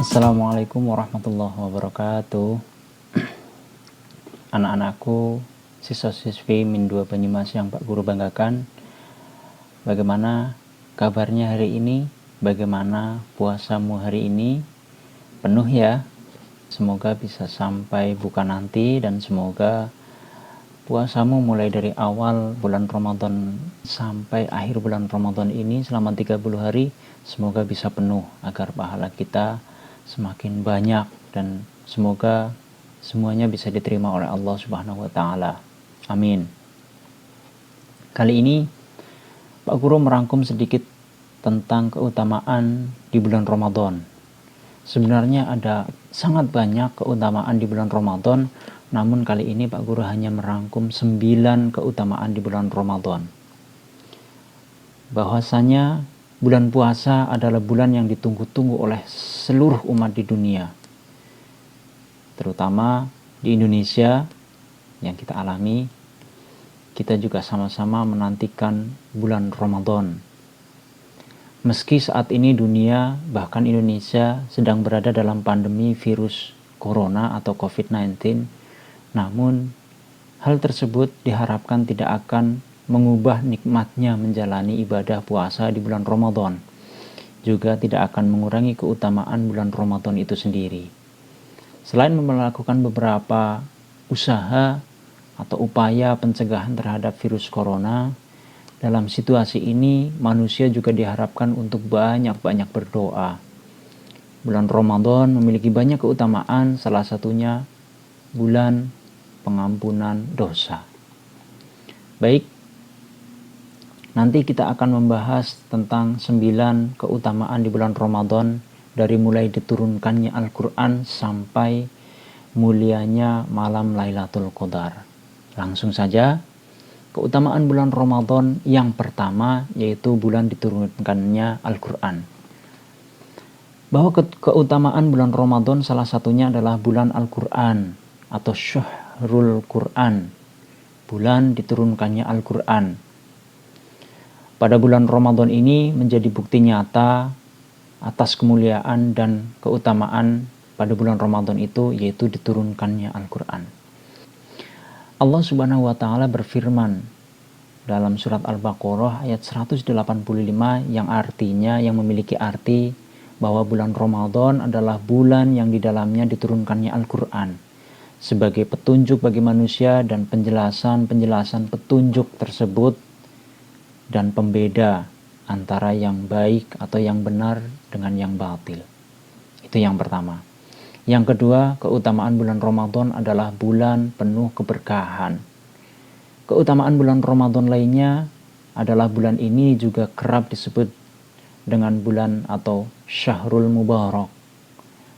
Assalamualaikum warahmatullahi wabarakatuh. Anak-anakku, siswa-siswi Min 2 Banyumas yang Pak Guru banggakan, bagaimana kabarnya hari ini? Bagaimana puasamu hari ini? Penuh ya? Semoga bisa sampai buka nanti, dan semoga puasamu mulai dari awal bulan Ramadan sampai akhir bulan Ramadan ini selama 30 hari semoga bisa penuh, agar pahala kita semakin banyak dan semoga semuanya bisa diterima oleh Allah Subhanahu wa taala. Amin. Kali ini Pak Guru merangkum sedikit tentang keutamaan di bulan Ramadan. Sebenarnya ada sangat banyak keutamaan di bulan Ramadan, namun kali ini Pak Guru hanya merangkum 9 keutamaan di bulan Ramadan. Bahwasanya bulan puasa adalah bulan yang ditunggu-tunggu oleh seluruh umat di dunia, terutama di Indonesia yang kita alami. Kita juga sama-sama menantikan bulan Ramadan. Meski saat ini dunia, bahkan Indonesia, sedang berada dalam pandemi virus corona atau COVID-19, namun hal tersebut diharapkan tidak akan mengubah nikmatnya menjalani ibadah puasa di bulan Ramadan. Juga tidak akan mengurangi keutamaan bulan Ramadan itu sendiri. Selain melakukan beberapa usaha atau upaya pencegahan terhadap virus corona, dalam situasi ini manusia juga diharapkan untuk banyak-banyak berdoa. Bulan Ramadan memiliki banyak keutamaan, salah satunya bulan pengampunan dosa. Baik, nanti kita akan membahas tentang 9 keutamaan di bulan Ramadan, dari mulai diturunkannya Al-Quran sampai mulianya malam Lailatul Qadar. Langsung saja, keutamaan bulan Ramadan yang pertama yaitu bulan diturunkannya Al-Quran. Bahwa keutamaan bulan Ramadan salah satunya adalah bulan Al-Quran atau Syahrul Quran, bulan diturunkannya Al-Quran. Pada bulan Ramadan ini menjadi bukti nyata atas kemuliaan dan keutamaan pada bulan Ramadan itu, yaitu diturunkannya Al-Quran. Allah Subhanahu wa taala berfirman dalam surat Al-Baqarah ayat 185 yang memiliki arti bahwa bulan Ramadan adalah bulan yang di dalamnya diturunkannya Al-Quran sebagai petunjuk bagi manusia dan penjelasan petunjuk tersebut dan pembeda antara yang baik atau yang benar dengan yang batil. Itu yang pertama. Yang kedua, keutamaan bulan Ramadan adalah bulan penuh keberkahan. Keutamaan bulan Ramadan lainnya adalah bulan ini juga kerap disebut dengan bulan atau Syahrul Mubarak.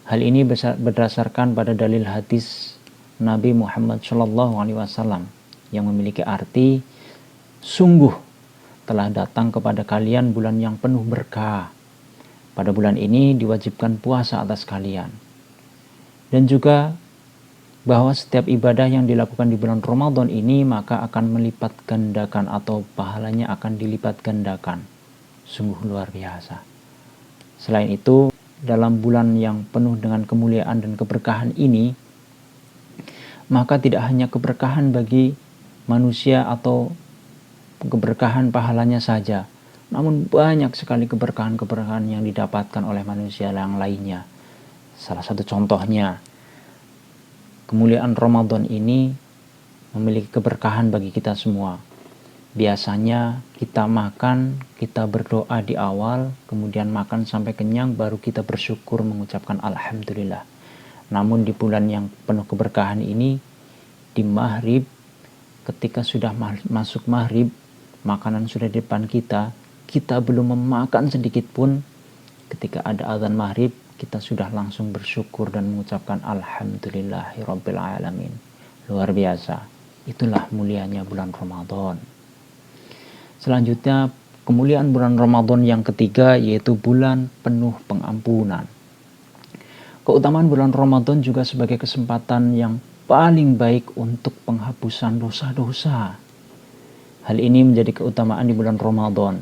Hal ini berdasarkan pada dalil hadis Nabi Muhammad SAW yang memiliki arti, sungguh telah datang kepada kalian bulan yang penuh berkah. Pada bulan ini diwajibkan puasa atas kalian. Dan juga bahwa setiap ibadah yang dilakukan di bulan Ramadan ini maka akan melipat gandakan atau pahalanya akan dilipat gandakan. Sungguh luar biasa. Selain itu, dalam bulan yang penuh dengan kemuliaan dan keberkahan ini, maka tidak hanya keberkahan bagi manusia atau keberkahan pahalanya saja, namun banyak sekali keberkahan-keberkahan yang didapatkan oleh manusia yang lainnya. Salah satu contohnya, kemuliaan Ramadan ini memiliki keberkahan bagi kita semua. Biasanya kita makan, kita berdoa di awal, kemudian makan sampai kenyang, baru kita bersyukur mengucapkan Alhamdulillah. Namun di bulan yang penuh keberkahan ini, di maghrib, ketika sudah masuk maghrib, makanan sudah di depan kita, kita belum memakan sedikit pun, ketika ada azan maghrib, kita sudah langsung bersyukur dan mengucapkan Alhamdulillahirabbil alamin. Luar biasa. Itulah mulianya bulan Ramadan. Selanjutnya, kemuliaan bulan Ramadan yang ketiga yaitu bulan penuh pengampunan. Keutamaan bulan Ramadan juga sebagai kesempatan yang paling baik untuk penghapusan dosa-dosa. Hal ini menjadi keutamaan di bulan Ramadan.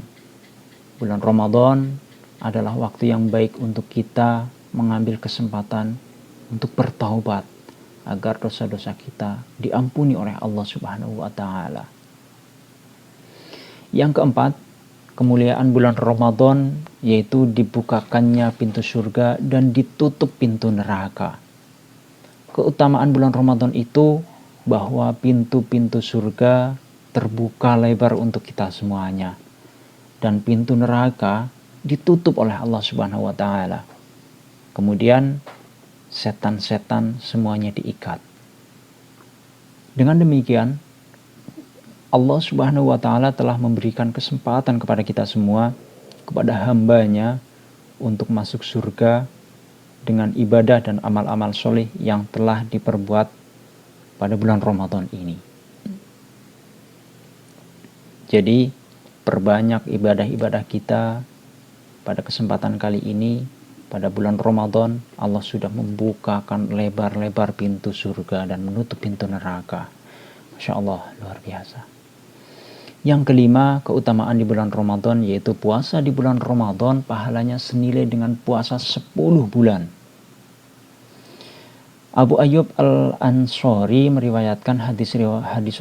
Bulan Ramadan adalah waktu yang baik untuk kita mengambil kesempatan untuk bertaubat agar dosa-dosa kita diampuni oleh Allah Subhanahu wa taala. Yang keempat, kemuliaan bulan Ramadan yaitu dibukakannya pintu surga dan ditutup pintu neraka. Keutamaan bulan Ramadan itu bahwa pintu-pintu surga terbuka lebar untuk kita semuanya dan pintu neraka ditutup oleh Allah Subhanahu wa taala. Kemudian setan-setan semuanya diikat. Dengan demikian, Allah Subhanahu wa taala telah memberikan kesempatan kepada kita semua, kepada hambanya untuk masuk surga dengan ibadah dan amal-amal soleh yang telah diperbuat pada bulan Ramadan ini. Jadi, perbanyak ibadah-ibadah kita pada kesempatan kali ini. Pada bulan Ramadan, Allah sudah membukakan lebar-lebar pintu surga dan menutup pintu neraka. Masya Allah, luar biasa. Yang kelima, keutamaan di bulan Ramadan yaitu puasa di bulan Ramadan pahalanya senilai dengan puasa 10 bulan. Abu Ayyub Al-Ansari meriwayatkan hadis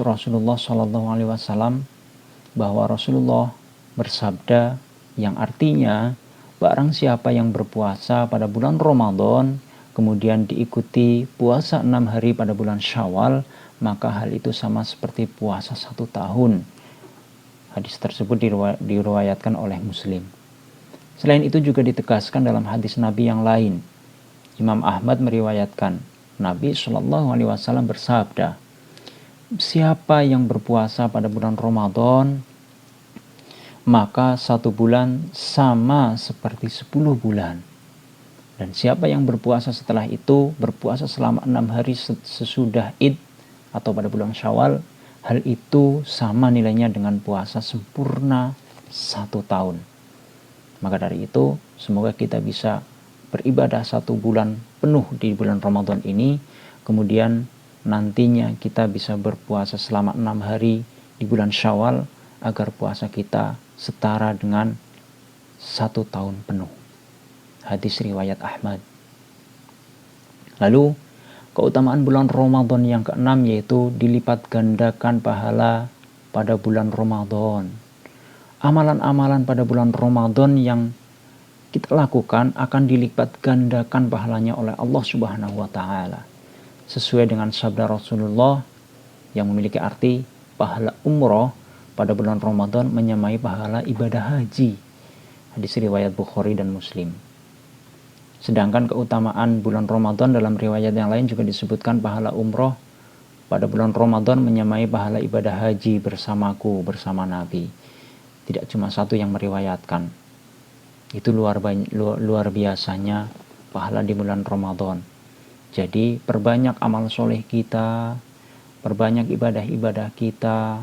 Rasulullah SAW bahwa Rasulullah bersabda yang artinya, barang siapa yang berpuasa pada bulan Ramadan, kemudian diikuti puasa 6 hari pada bulan Syawal, maka hal itu sama seperti puasa 1 tahun. Hadis tersebut diriwayatkan oleh Muslim. Selain itu juga ditegaskan dalam hadis Nabi yang lain. Imam Ahmad meriwayatkan, Nabi SAW bersabda, siapa yang berpuasa pada bulan Ramadan, maka 1 bulan sama seperti 10 bulan. Dan siapa yang berpuasa setelah itu, berpuasa selama 6 hari sesudah Id atau pada bulan Syawal, hal itu sama nilainya dengan puasa sempurna 1 tahun. Maka dari itu, semoga kita bisa beribadah 1 bulan penuh di bulan Ramadan ini, kemudian nantinya kita bisa berpuasa selama 6 hari di bulan Syawal, agar puasa kita setara dengan 1 tahun penuh. Hadis riwayat Ahmad. Lalu keutamaan bulan Ramadan yang keenam yaitu dilipat gandakan pahala pada bulan Ramadan. Amalan-amalan pada bulan Ramadan yang kita lakukan akan dilipat gandakan pahalanya oleh Allah Subhanahu wa taala. Sesuai dengan sabda Rasulullah yang memiliki arti pahala umroh pada bulan Ramadan menyamai pahala ibadah haji. Hadis riwayat Bukhari dan Muslim. Sedangkan keutamaan bulan Ramadan dalam riwayat yang lain juga disebutkan pahala umroh pada bulan Ramadan menyamai pahala ibadah haji bersamaku, bersama Nabi. Tidak cuma satu yang meriwayatkan. Itu luar biasanya pahala di bulan Ramadan. Jadi perbanyak amal soleh kita, perbanyak ibadah-ibadah kita,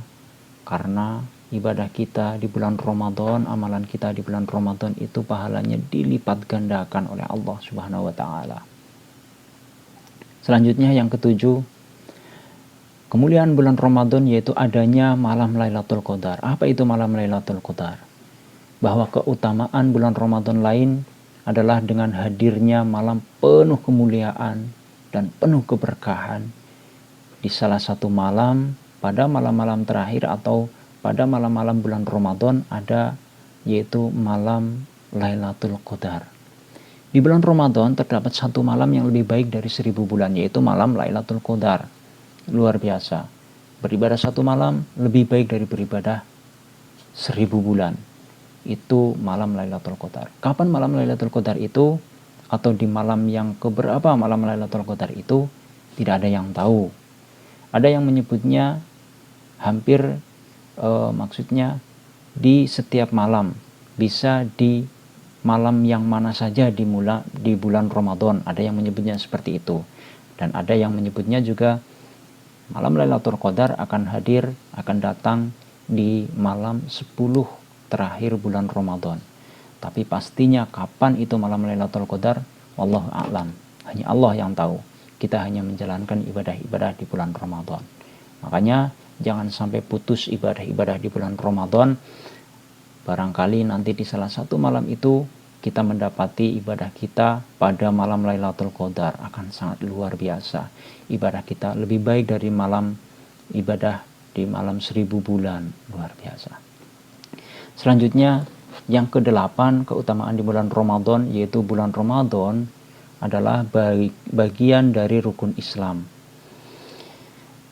karena ibadah kita di bulan Ramadan, amalan kita di bulan Ramadan itu pahalanya dilipat gandakan oleh Allah Subhanahu wa taala. Selanjutnya yang ketujuh, kemuliaan bulan Ramadan yaitu adanya malam Lailatul Qadar. Apa itu malam Lailatul Qadar? Bahwa keutamaan bulan Ramadan lain adalah dengan hadirnya malam penuh kemuliaan dan penuh keberkahan. Di salah satu malam, pada malam-malam terakhir atau pada malam-malam bulan Ramadan ada yaitu malam Lailatul Qadar. Di bulan Ramadan terdapat 1 malam yang lebih baik dari 1000 bulan, yaitu malam Lailatul Qadar. Luar biasa. Beribadah 1 malam lebih baik dari beribadah 1000 bulan. Itu malam Lailatul Qadar. Kapan malam Lailatul Qadar itu? Atau di malam yang keberapa malam Lailatul Qadar itu? Tidak ada yang tahu. Ada yang menyebutnya hampir maksudnya di setiap malam, bisa di malam yang mana saja di bulan Ramadan. Ada yang menyebutnya seperti itu. Dan ada yang menyebutnya juga malam Lailatul Qadar akan hadir, akan datang di malam 10 terakhir bulan Ramadan. Tapi pastinya kapan itu malam Lailatul Qadar, wallahu a'lam. Hanya Allah yang tahu. Kita hanya menjalankan ibadah-ibadah di bulan Ramadan. Makanya jangan sampai putus ibadah-ibadah di bulan Ramadan. Barangkali nanti di salah satu malam itu kita mendapati ibadah kita pada malam Lailatul Qadar akan sangat luar biasa. Ibadah kita lebih baik dari ibadah di malam 1000 bulan, luar biasa. Selanjutnya yang ke-8 keutamaan di bulan Ramadan, yaitu bulan Ramadan adalah bagian dari rukun Islam.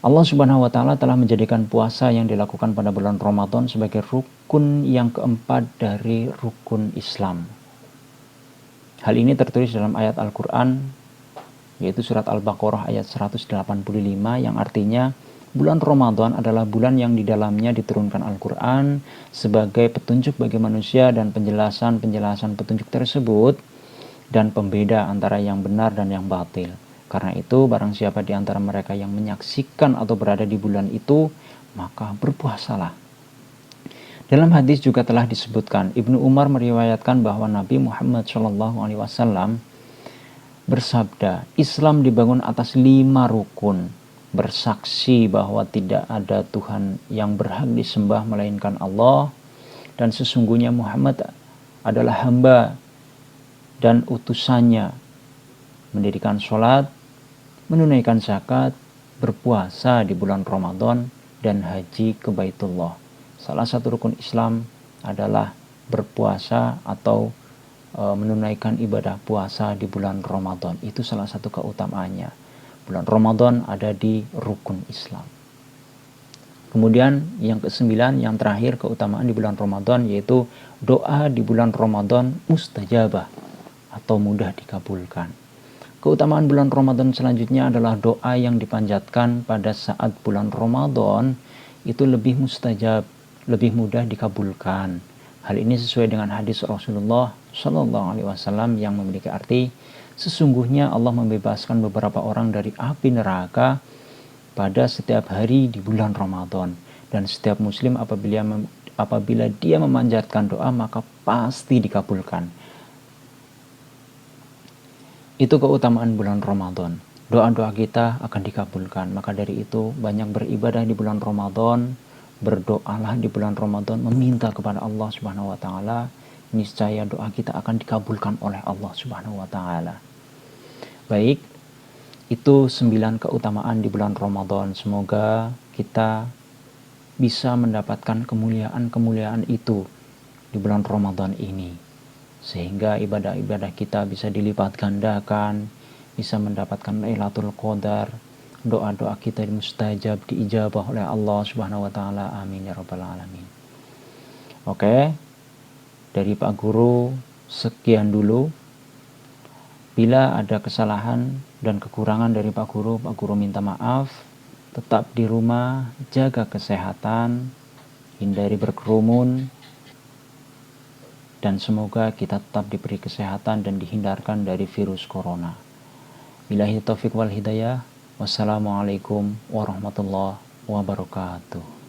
Allah Subhanahu wa taala telah menjadikan puasa yang dilakukan pada bulan Ramadan sebagai rukun yang keempat dari rukun Islam. Hal ini tertulis dalam ayat Al-Qur'an, yaitu surat Al-Baqarah ayat 185, yang artinya bulan Ramadan adalah bulan yang di dalamnya diturunkan Al-Qur'an sebagai petunjuk bagi manusia dan penjelasan petunjuk tersebut dan pembeda antara yang benar dan yang batil. Karena itu, barang siapa di antara mereka yang menyaksikan atau berada di bulan itu, maka berpuasalah. Dalam hadis juga telah disebutkan, Ibnu Umar meriwayatkan bahwa Nabi Muhammad SAW bersabda, Islam dibangun atas 5 rukun, bersaksi bahwa tidak ada Tuhan yang berhak disembah melainkan Allah, dan sesungguhnya Muhammad adalah hamba dan utusannya, mendirikan sholat, menunaikan zakat, berpuasa di bulan Ramadan, dan haji ke Baitullah. Salah satu rukun Islam adalah berpuasa atau menunaikan ibadah puasa di bulan Ramadan. Itu salah satu keutamaannya. Bulan Ramadan ada di rukun Islam. Kemudian yang ke-9, yang terakhir keutamaan di bulan Ramadan, yaitu doa di bulan Ramadan mustajabah atau mudah dikabulkan. Keutamaan bulan Ramadan selanjutnya adalah doa yang dipanjatkan pada saat bulan Ramadan itu lebih mustajab, lebih mudah dikabulkan. Hal ini sesuai dengan hadis Rasulullah SAW yang memiliki arti, sesungguhnya Allah membebaskan beberapa orang dari api neraka pada setiap hari di bulan Ramadan, dan setiap muslim apabila dia memanjatkan doa maka pasti dikabulkan. Itu keutamaan bulan Ramadan. Doa-doa kita akan dikabulkan. Maka dari itu banyak beribadah di bulan Ramadan, berdoalah di bulan Ramadan, meminta kepada Allah Subhanahu wa taala, niscaya doa kita akan dikabulkan oleh Allah Subhanahu wa taala. Baik, itu 9 keutamaan di bulan Ramadan. Semoga kita bisa mendapatkan kemuliaan-kemuliaan itu di bulan Ramadan ini, sehingga ibadah-ibadah kita bisa dilipat gandakan, bisa mendapatkan Lailatul Qadar, doa-doa kita mustajab, diijabah oleh Allah Subhanahu wa taala. Amin ya rabbal alamin. Oke, dari Pak Guru sekian dulu. Bila ada kesalahan dan kekurangan dari Pak Guru minta maaf. Tetap di rumah, jaga kesehatan, hindari berkerumun, dan semoga kita tetap diberi kesehatan dan dihindarkan dari virus corona. Billahi taufiq wal hidayah. Wassalamualaikum warahmatullahi wabarakatuh.